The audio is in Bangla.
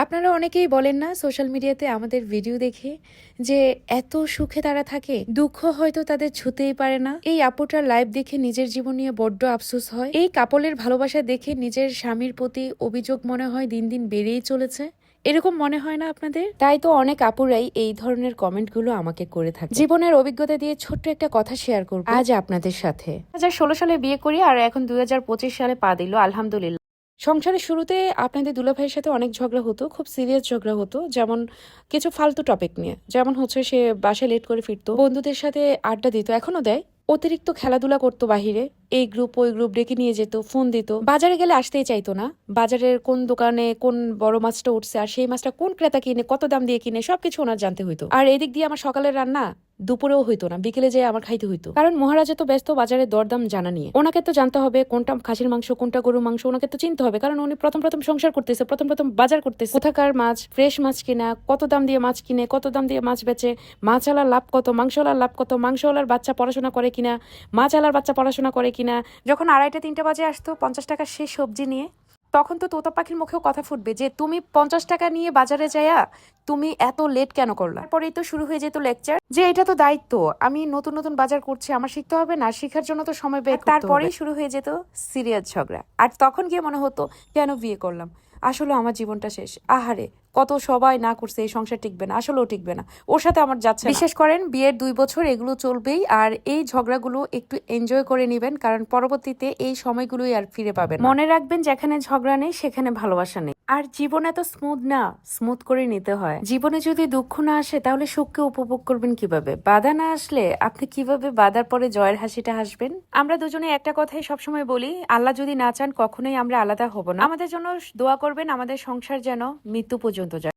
আপনারা অনেকেই বলেন না সোশ্যাল মিডিয়াতে আমাদের ভিডিও দেখে যে এত সুখে তারা থাকে, দুঃখ হয়তো তাদের ছুতেই পারে না। এই আপুটার লাইভ দেখে নিজের জীবন নিয়ে বড্ড আফসোস হয়। এই কাপলের ভালোবাসা দেখে নিজের স্বামীর প্রতি অভিযোগ মনে হয় দিন দিন বেড়েই চলেছে। এরকম মনে হয় না আপনাদের? তাই তো অনেক আপুরাই এই ধরনের কমেন্টগুলো আমাকে করে থাকে। জীবনের অভিজ্ঞতা দিয়ে ছোট্ট একটা কথা শেয়ার করব আজ আপনাদের সাথে। 2016 সালে বিয়ে করি আর এখন 2025 সালে পা দিল, আলহামদুলিল্লাহ। সংসারের শুরুতে আপনাদের দুলাভাইয়ের সাথে অনেক ঝগড়া হতো, খুব সিরিয়াস ঝগড়া হতো। যেমন কিছু ফালতু টপিক নিয়ে, যেমন হচ্ছে সে বাসায় লেট করে ফিরতো, বন্ধুদের সাথে আড্ডা দিত, এখনো দেয়। অতিরিক্ত খেলাধুলা করতো বাহিরে, এই গ্রুপ ওই গ্রুপ ডেকে নিয়ে যেত, ফোন দিত। বাজারে গেলে আসতেই চাইতো না। বাজারের কোন দোকানে কোন বড় মাছটা উঠছে আর সেই মাছটা কোন ক্রেতা কিনে, কত দাম দিয়ে কিনে, সবকিছু ওনার জানতে হইতো। আর এদিক দিয়ে আমার সকালের রান্না দুপুরেও হইতো না, বিকেলে যেয়ে আমার খাইতে হইতো। কারণ মহারাজা তো ব্যস্ত বাজারের দরদাম জানা নিয়ে। ওনাকে তো জানতে হবে কোনটা খাসির মাংস, কোনটা গরুর মাংস, ওনাকে তো চিনতে হবে। কারণ উনি প্রথম প্রথম সংসার করতেছে, প্রথম প্রথম বাজার করতেছে। কোথাকার মাছ, ফ্রেশ মাছ কিনা, কত দাম দিয়ে মাছ কিনে, কত দাম দিয়ে মাছ বেচে, মাছওয়ালার লাভ কত, মাংসওয়ালার লাভ কত, মাংসওয়ালার বাচ্চা পড়াশোনা করে কিনা, মাছওয়ালার বাচ্চা পড়াশোনা করে কিনা। যখন 2:30-3টা বাজে আসতো 50 টাকা সেই সবজি নিয়ে, তখন তো তোতা পাখির মুখেও কথা ফুটবে যে তুমি 50 টাকা নিয়ে বাজারে যায়া তুমি এত লেট কেন করলা। তারপরেই তো শুরু হয়ে যেত লেকচার যে এটা তো দায়িত্ব, আমি নতুন নতুন বাজার করছি, আমার শিখতে হবে না, শিখার জন্য তো সময় বের করতে হবে। তারপরেই শুরু হয়ে যেত সিরিয়াস ঝগড়া। আর তখন গিয়ে মনে হতো কেন বিয়ে করলাম, আসলে আমার জীবনটা শেষ। আহারে, কত সবাই না করছে এই সংসার টিকবে না, আসলেও টিকবে না, ওর সাথে আমার যাচ্ছে না। বিশেষ করেন বিয়ের 2 বছর এগুলো চলবেই। আর এই ঝগড়াগুলো একটু এনজয় করে নেবেন, কারণ পরবর্তীতে এই সময়গুলোই আর ফিরে পাবেন না। মনে রাখবেন যেখানে ঝগড়া নেই সেখানে ভালোবাসা নেই। আর জীবন এত স্মুথ না, স্মুথ করে নিতে হয়। জীবনে যদি দুঃখ না আসে তাহলে সুখকে উপভোগ করবেন কিভাবে? বাধা না আসলে আপনি কিভাবে বাধার পরে জয়ের হাসিটা হাসবেন? আমরা দুজনে একটা কথাই সবসময় বলি, আল্লাহ যদি না চান কখনোই আমরা আলাদা হব না। আমাদের জন্য দোয়া করবেন, আমাদের সংসার যেন মৃত্যু পর্যন্ত যায়।